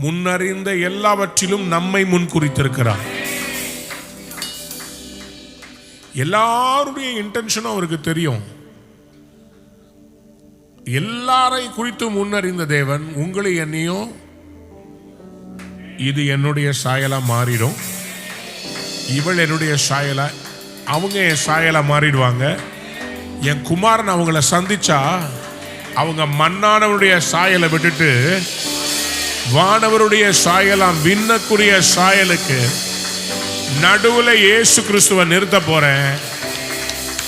முன்னறிந்த எல்லாவற்றிலும் நம்மை முன் குறித்திருக்கிறார். எல்லாருடைய இன்டென்ஷனும் அவருக்கு தெரியும். எல்லாரை குறித்து முன்னறிந்த தேவன் உங்களை என்னையும் இது என்னுடைய சாயலா மாறிடும், இவள் என்னுடைய சாயலா, அவங்க என் சாயலா மாறிடுவாங்க. என் குமாரன் அவங்கள சந்திச்சா அவங்க மன்னானவருடைய சாயலை விட்டுட்டு வானவருடைய சாயலாம் விண்ணக்குரிய சாயலுக்கு நடுவுல இயேசு கிறிஸ்துவை நிறுத்த போறேன்.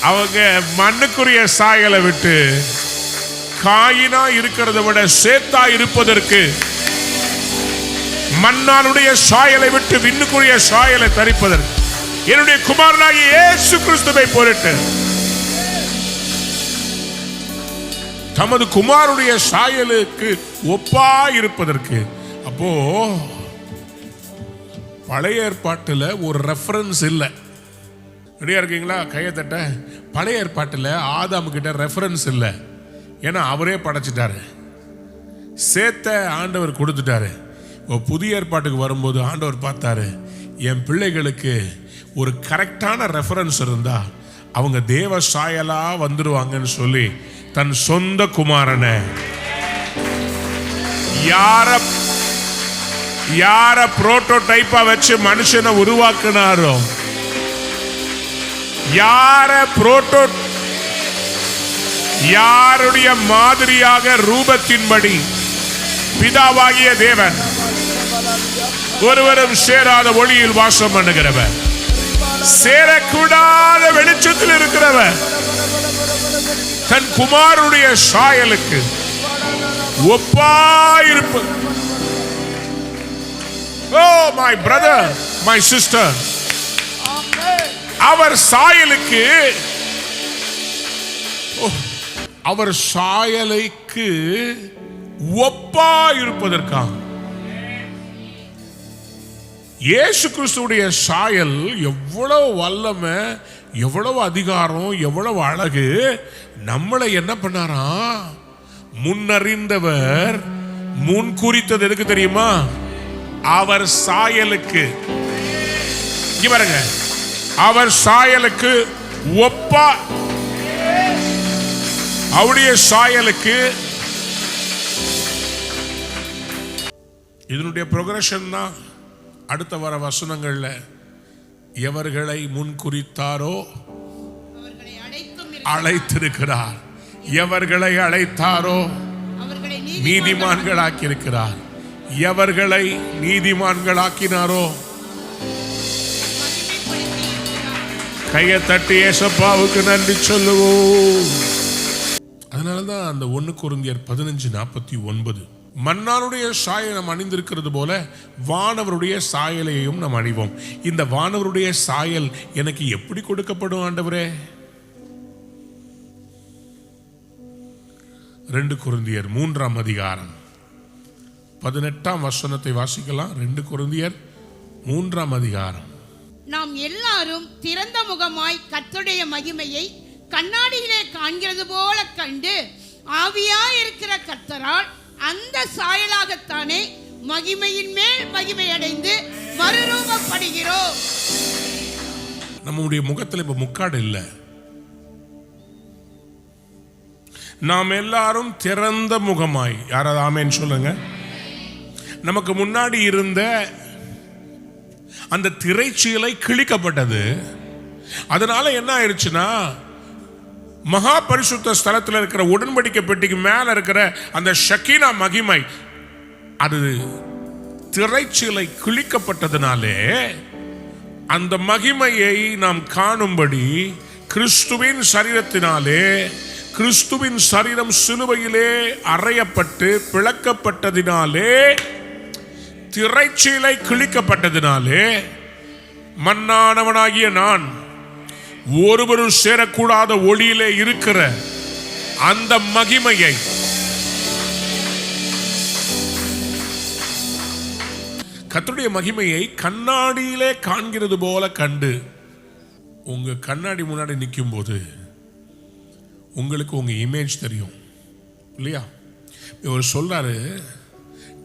அவங்க மண்ணுக்குரிய சாயலை விட்டு காயினா இருக்கிறத விட சேத்தா இருப்பதற்கு மன்னானுடைய சாயலை விட்டு விண்ணுக்குரிய சாயலை தரிப்பதற்கு என்னுடைய குமாரனாகிய இயேசு கிறிஸ்துவை பொருட்டு தமது குமாரனுடைய சாயலுக்கு ஒப்பா இருப்பதற்கு. அப்போ பழைய ஏற்பாட்டில் ஒரு ரெஃபரன்ஸ் இல்லை. ரெடியா இருக்கீங்களா? கையை தட்ட. பழைய ஏற்பாட்டில் ஆதாம் கிட்ட ரெஃபரன்ஸ் இல்லை, ஏன்னா அவரே படைச்சிட்டாரு, சேத்த ஆண்டவர் கொடுத்துட்டாரு. புதிய ஏற்பாட்டுக்கு வரும்போது ஆண்டவர் பார்த்தாரு, என் பிள்ளைகளுக்கு ஒரு கரெக்டான ரெஃபரன்ஸ் இருந்தா அவங்க தேவ சாயலா வந்துடுவாங்கன்னு சொல்லி தன் சொந்த குமாரனை யார புரோட்டோடைப்பா வச்சு மனுஷனை உருவாக்குனாரோ, யாருடைய மாதிரியாக ரூபத்தின்படி பிதாவாகிய தேவன் ஒருவரும் சேராத ஒளியில் வாசம் பண்ணுகிறவர், சேரக்கூடாத வெளிச்சத்தில் இருக்கிறவர், தன் குமாரனுடைய சாயலுக்கு ஒப்பாயிருப்பு. Oh my brother, my sister, அவர் சாயலுக்கு, அவர் சாயலுக்கு ஒப்பா இருப்பதற்காக இயேசு கிறிஸ்துவுடைய சாயல் எவ்வளவு வல்லமை, எவ்வளவு அதிகாரம், எவ்வளவு அழகு. நம்மளை என்ன பண்ணாரா? முன்னறிந்தவர் முன் குறித்தது எதுக்கு தெரியுமா? அவர் சாயலுக்கு. பாருங்க, அவர் சாயலுக்கு ஒப்பா, அவருடைய சாயலுக்கு. இதனுடைய ப்ரோக்ரஷன் தான் அடுத்த வர வசனங்கள்ல எவர்களை முன் குறித்தாரோ அழைத்திருக்கிறார், எவர்களை அழைத்தாரோ நீதிமான்களாக்கி இருக்கிறார், எவர்களை நீதிமான்களாக்கினாரோ. கையை தட்டி ஏசப்பாவுக்கு நன்றி சொல்லுவோம். அதனாலதான் அந்த 1 கொரிந்தியர் 15:49, மன்னானுடைய சாயலை நாம் அணிந்திருக்கிறது போல வானவருடைய சாயலையும் நாம் அணிவோம். இந்த வானவருடைய சாயல் எனக்கு எப்படி கொடுக்கப்படும் ஆண்டவரே? 2 கொரிந்தியர் 3:18 வாசிக்கலாம். 2 கொரிந்தியர் 3:18. நாம் எல்லாரும் திறந்த முகமாய் கர்த்தருடைய மகிமையை கண்ணாடியிலே காண்கிறது போல கண்டு ஆவியாய் இருக்கிற கர்த்தரால் அந்த சாயலாகத்தானே மகிமையின் மேல் மகிமை அடைந்து மறுரூபப்படுகிறோம். நம்முடைய முகத்தில் இப்ப முக்காடு இல்லை. நாம் எல்லாரும் திறந்த முகமாய், யாராவது ஆமேன்னு சொல்லுங்க. நமக்கு முன்னாடி இருந்த அந்த திரைச்சீலை கிழிக்கப்பட்டது. அதனால என்ன ஆயிடுச்சுன்னா, மகா பரிசுத்த ஸ்தலத்தில் இருக்கிற உடன்படிக்கை பெட்டிக்கு மேல இருக்கிற அந்த ஷக்கீனா மகிமை, அது திரைச்சீலை கிழிக்கப்பட்டதுனாலே அந்த மகிமையை நாம் காணும்படி கிறிஸ்துவின் சரீரத்தினாலே, கிறிஸ்துவின் சரீரம் சிலுவையிலே அறையப்பட்டு பிளக்கப்பட்டதினாலே, திரைச்சீலை கிழிக்கப்பட்டதினாலே மன்னானவனாகிய நான் ஒருவரும் சேரக்கூடாத ஒளியிலே இருக்கிற அந்த மகிமையை கர்த்தருடைய மகிமையை கண்ணாடியிலே காண்கிறது போல கண்டு, உங்க கண்ணாடி முன்னாடி நிற்கும் போது உங்களுக்கு உங்க இமேஜ் தெரியும் இல்லையா? இவர் சொல்றாரு,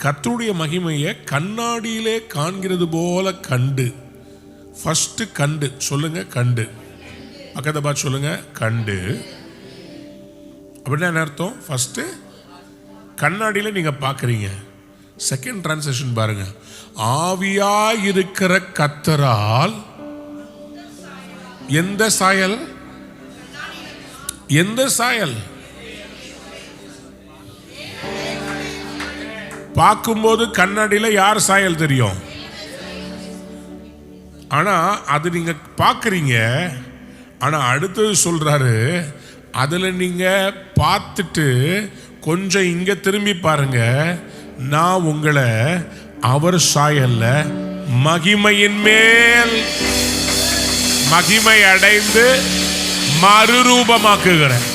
கர்த்தருடைய மகிமையை கண்ணாடியிலே காண்கிறது போல கண்டு. ஃபர்ஸ்ட் கண்டு சொல்லுங்க, கண்டு. பக்கத்தை பார்த்து சொல்லுங்க, கண்டு. அப்படின்னா என்ன அர்த்தம்? ஃபர்ஸ்ட் கண்ணாடியில நீங்க பார்க்குறீங்க. செகண்ட் டிரான்ஸ்லேஷன் பாருங்க, ஆவியாயிருக்கிற கர்த்தரால் எந்த சாயல்? எந்த சாயல்? பார்க்கும்போது கண்ணாடியில யார் சாயல் தெரியும்? ஆனா அது நீங்க பார்க்குறீங்க. ஆனா அடுத்தது சொல்றாரு, அதுல நீங்க பார்த்துட்டு கொஞ்சம் இங்க திரும்பி பாருங்க, நான் உங்களை அவர் சாயல்ல மகிமையின் மேல் மகிமை அடைந்து மறுரூபமாக்குகிறேன்.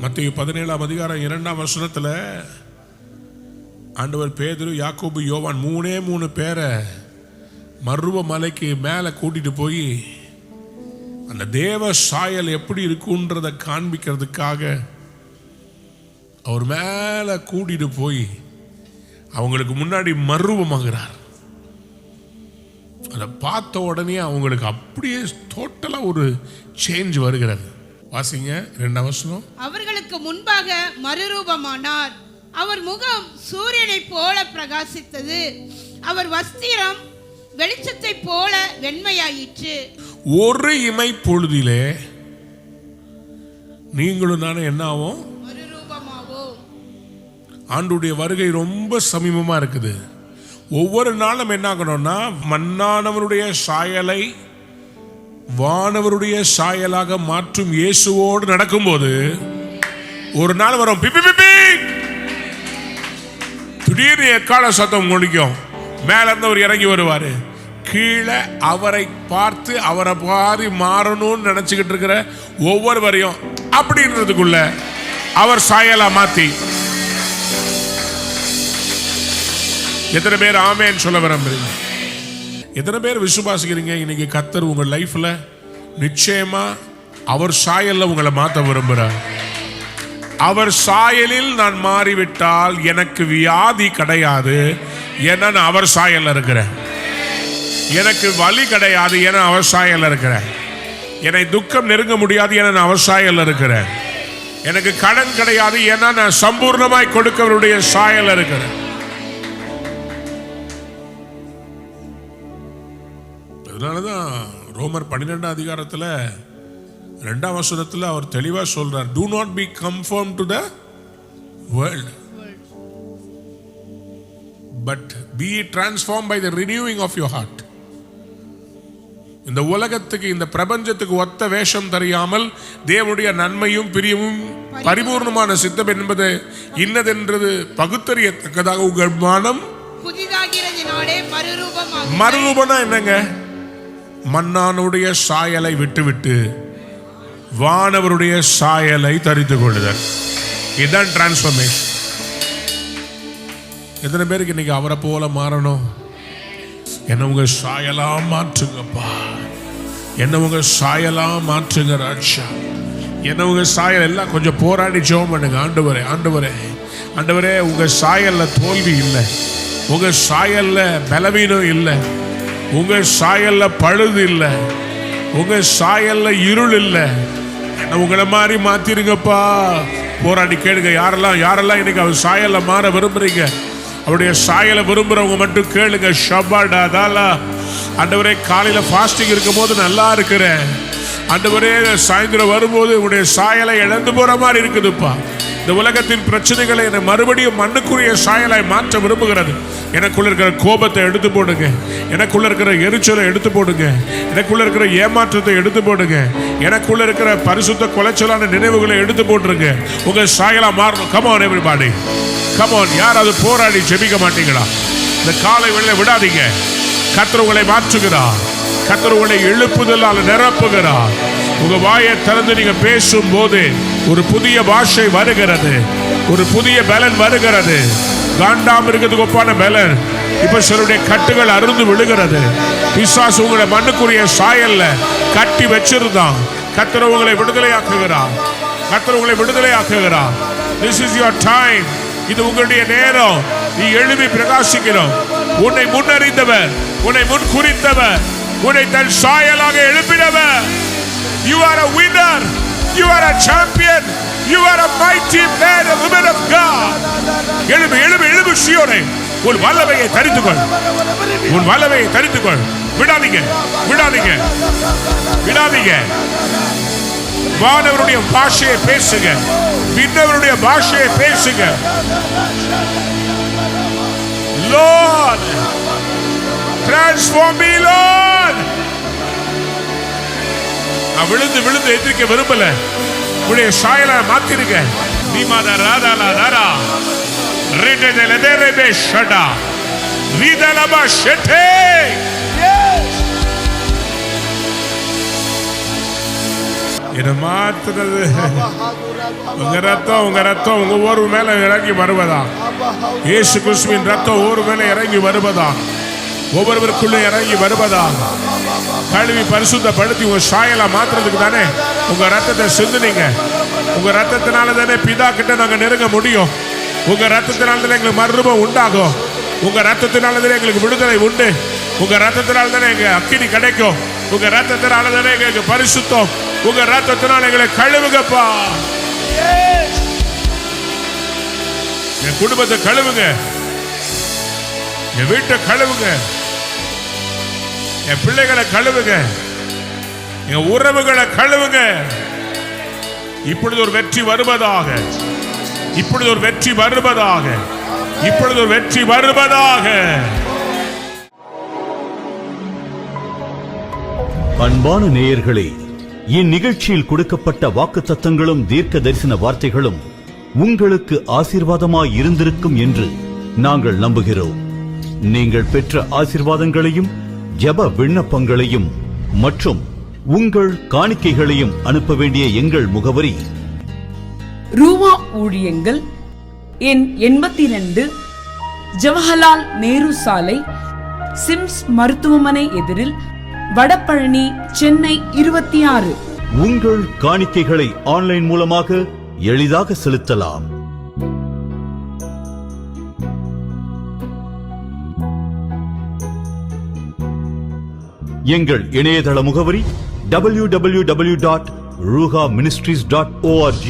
மத்தேயு 17 அதிகாரம் 2ஆம் வசனத்துல ஆண்டவர் பேதுரு, யாக்கோபு, யோவான் 3 பேரை மறுரூப மலைக்கு மேலே கூட்டிட்டு போய் அந்த தேவ சாயல் எப்படி இருக்குன்றதை காண்பிக்கிறதுக்காக அவர் மேலே கூட்டிட்டு போய் அவங்களுக்கு முன்னாடி மறுரூபமாகிறார். அதை பார்த்த உடனே அவங்களுக்கு அப்படியே டோட்டலா ஒரு சேஞ்ச் வருகிறது. வாசிங்க 2ஆம் வசனம். அவர்களுக்கு முன்பாக மறுரூபமானார். அவர் முகம் சூரியனை போல பிரகாசித்தது. அவர் வஸ்திரம் வெளிச்சத்தை போல வெண்மையாயிற்று. ஒரு இமை பொழுதிலே நீங்களும் நானும் என்ன ஆகும்? மறுரூபமாவோம். ஆண்டுடைய வருகை ரொம்ப சமீபமா இருக்குது. ஒவ்வொரு நாளும் என்ன ஆகணும்னா, மன்னானவருடைய சாயலை வானவருடைய சாயலாக மாற்றும் இயேசுவோடு நடக்கும்போது ஒரு நாள் வரும், பிப்பி பிப்பி திடீர்னு எக்கால சத்தம் முடிக்கும். மேல இருந்து அவர் இறங்கி வருவாரு. கீழே அவரை பார்த்து அவரை பாதி மாறணும்னு நினைச்சுக்கிட்டு இருக்கிற ஒவ்வொருவரையும் அப்படின்றதுக்குள்ள அவர் சாயலா மாத்தி. எத்தனை பேர் ஆமேன்னு சொல்ல விரும்புறீங்க? எத்தனை பேர் விசுவாசிக்கிறீங்க இன்னைக்கு கர்த்தர் உங்க லைஃப்ல நிச்சயமா அவர் சாயல்ல உங்களை மாற்ற விரும்புறார்? அவர் சாயலில் நான் மாறிவிட்டால் எனக்கு வியாதி கிடையாது, ஏன்னா நான் அவர் சாயல்ல இருக்கிறேன். எனக்கு வலி கிடையாது, ஏன்னா அவர் சாயல்ல இருக்கிறேன். என்னை துக்கம் நெருங்க முடியாது, ஏன்னா நான் அவர் சாயல்ல இருக்கிறேன். எனக்கு கடன் கிடையாது, ஏன்னா நான் சம்பூர்ணமாய் கொடுக்கவருடைய சாயல்ல இருக்கிறேன். அதனாலதான் ரோமர் 12ஆம் அதிகாரத்துல 2ஆம் வசனத்துல அவர் தெளிவா சொல்றார், do not be conformed to the world but be transformed by the renewing of your heart. இந்த உலகத்துக்கு இந்த பிரபஞ்சத்துக்கு ஒத்த வேஷம் தெரியாமல் தேவனுடைய நன்மையும் பிரியமும் பரிபூர்ணமான சித்தம் என்பது இன்னதென்றது பகுத்தறியத்தக்கதாக உங்கள் மனம் புதிதாகிறதினாலே மறுரூபமாகும். மறுரூபம்னா என்னங்க? மன்னானுடைய சாயலை விட்டுவிட்டு வானவருடைய சாயலை தரித்துக் கொள்ளுதல். இதுதான் டிரான்ஸ்ஃபர்மேஷன். எத்தனை பேருக்கு இன்னைக்கு அவரை போல மாறணும்? என்ன உங்க சாயலா மாற்றுங்கப்பா, என்ன உங்க சாயலா மாற்றுங்க ராஜா, என்ன உங்க சாயல் எல்லாம் கொஞ்சம் போராடி ஜெபம் பண்ணுங்க. ஆண்டவரே ஆண்டவரே ஆண்டவரே, உங்க சாயல்ல தோல்வி இல்லை, உங்க சாயல்ல பலவீனம் இல்லை, உங்க சாயல்ல பழுது இல்லை, உங்க சாயல்ல இருள் இல்லை. என்ன உங்களை மாதிரி மாத்திருங்கப்பா. போராடி கேளுங்க. யாரெல்லாம் இன்னைக்கு அவர் சாயல்ல மாற விரும்புறீங்க, அவருடைய சாயலை விரும்புறவங்க மட்டும் கேளுங்க. ஷபாடா தாலா. ஆண்டவரே, காலையில ஃபாஸ்டிங் இருக்கும் போது நல்லா இருக்கிறேன், ஆண்டவரே சாயந்தரம் வரும்போது உங்களுடைய சாயலை இழந்து போற மாதிரி இருக்குதுப்பா. இந்த உலகத்தின் பிரச்சனைகளை என்னை மறுபடியும் மண்ணுக்குரிய சாயலை மாற்ற விரும்புகிறது. எனக்குள்ள இருக்கிற கோபத்தை எடுத்து போடுங்க, எனக்குள்ள இருக்கிற எரிச்சலை எடுத்து போடுங்க, எனக்குள்ள இருக்கிற ஏமாற்றத்தை எடுத்து போடுங்க, எனக்குள்ள இருக்கிற பரிசுத்த குலைச்சலான நினைவுகளை எடுத்து போட்டுருங்க. உங்க சாயலா மாறணும். Come on everybody, come on. யாராவது போராடி ஜெபிக்க மாட்டீங்களா? இந்த காலை வேளையில விடாதீங்க. கர்த்தர் உங்களை மாற்றுகிறார், கர்த்தர் உங்களை எழுப்புதலால் நிரப்புகிறார். உங்க வாயை திறந்து நீங்க பேசும் போது ஒரு புதிய பாஷை வருகிறது, ஒரு புதிய பலன் வருகிறது. காண்டாம் இருக்கிறதுக்கு ஒப்பான பலன். இப்ப சிலருடைய கட்டுகள் அருந்து விழுகிறது. பிசாசு உங்களை மண்ணுக்குரிய சாயல்ல கட்டி வச்சிருந்தான். கர்த்தர் உங்களை விடுதலையாக்குகிறார். கர்த்தர் உங்களை விடுதலையாக்குகிறார். This is your time. இது உங்களுடைய நேரம். நீ எழுப்பி பிரகாசிக்கணும். உன்னை முன்னறிந்தவர், உன்னை முன் குறித்தவர், உன்னை தன் சாயலாக எழுப்பினவர். You are a winner. You are a champion. You are a mighty man and woman of God. எழும்பு எழும்பு எழும்பு சீயோனே, உன் வல்லமையை தரித்துக்கொள். உன் வல்லமையை தரித்துக்கொள். விடாதீங்க விடாதீங்க விடாதீங்க. வானவருடைய பாஷையை பேசுங்க, விண்ணவருடைய பாஷையை பேசுங்க. Lord, transform me, Lord. நான் விழுந்து விழுந்து எதிர்க்க விரும்பல. உடைய சாயலை மாத்திருக்க. நீமாதா ராதாலா தாரா ரெடெலெதெரெபே ஷடா ரிதலபா ஷெட்டே. என்ன மாத்துறது? உங்க ரத்தம் உங்க ஒவ்வொரு மேல இறங்கி வருவதா? இயேசு கிறிஸ்துவின் ரத்தம் ஒவ்வொரு மேல இறங்கி வருவதா? ஒவ்வொருவருக்குள்ளே இறங்கி வருவதா? கழுவி பரிசுத்தப்படுத்தி உங்க சாயலா மாத்துறதுக்கு தானே உங்க ரத்தத்தை சிந்துனீங்க. உங்க ரத்தத்தினால தானே பிதா கிட்ட நாங்க நெருங்க முடியும். உங்க ரத்தத்தினால தானே எங்களுக்கு மறுரூபம் உண்டாகும். உங்க ரத்தத்தினால தானே எங்களுக்கு விடுதலை உண்டு. உங்க ரத்தத்தினால தானே எங்க அக்கினி கிடைக்கும். உங்க ரத்தத்தினால தானே எங்களுக்கு பரிசுத்தம். உங்க ரத்தத்தினால எங்களை கழுவுங்கப்பா. என் குடும்பத்தை கழுவுங்க, என் வீட்டை கழுவுங்க, என் பிள்ளைகளை கழுவுங்க, என் உறவுகளை கழுவுங்க. இப்பொழுது ஒரு வெற்றி வருவதாக. இப்பொழுது ஒரு வெற்றி வருவதாக. இப்பொழுது ஒரு வெற்றி வருவதாக. அன்பான நேயர்களே, இந்நிகழ்ச்சியில் கொடுக்கப்பட்ட வாக்குத்தத்தங்களும் தீர்க்க தரிசன வார்த்தைகளும் உங்களுக்கு ஆசீர்வாதமாய் இருந்திருக்கும் என்று நாங்கள் நம்புகிறோம். நீங்கள் பெற்ற ஆசீர்வாதங்களையும் ஜெப விண்ணப்பங்களையும் மற்றும் உங்கள் காணிக்கைகளையும் அனுப்ப வேண்டிய எங்கள் முகவரி: ரூவா ஊழியங்கள், எண் 82, ஜவஹர்லால் நேரு சாலை, சிம்ஸ் மருத்துவமனை எதிரில், வடபழனி, சென்னை 26. உங்கள் காணிக்கைகளை ஆன்லைன் மூலமாக எளிதாக செலுத்தலாம். எங்கள் இணையதள முகவரி www.ruhaministries.org.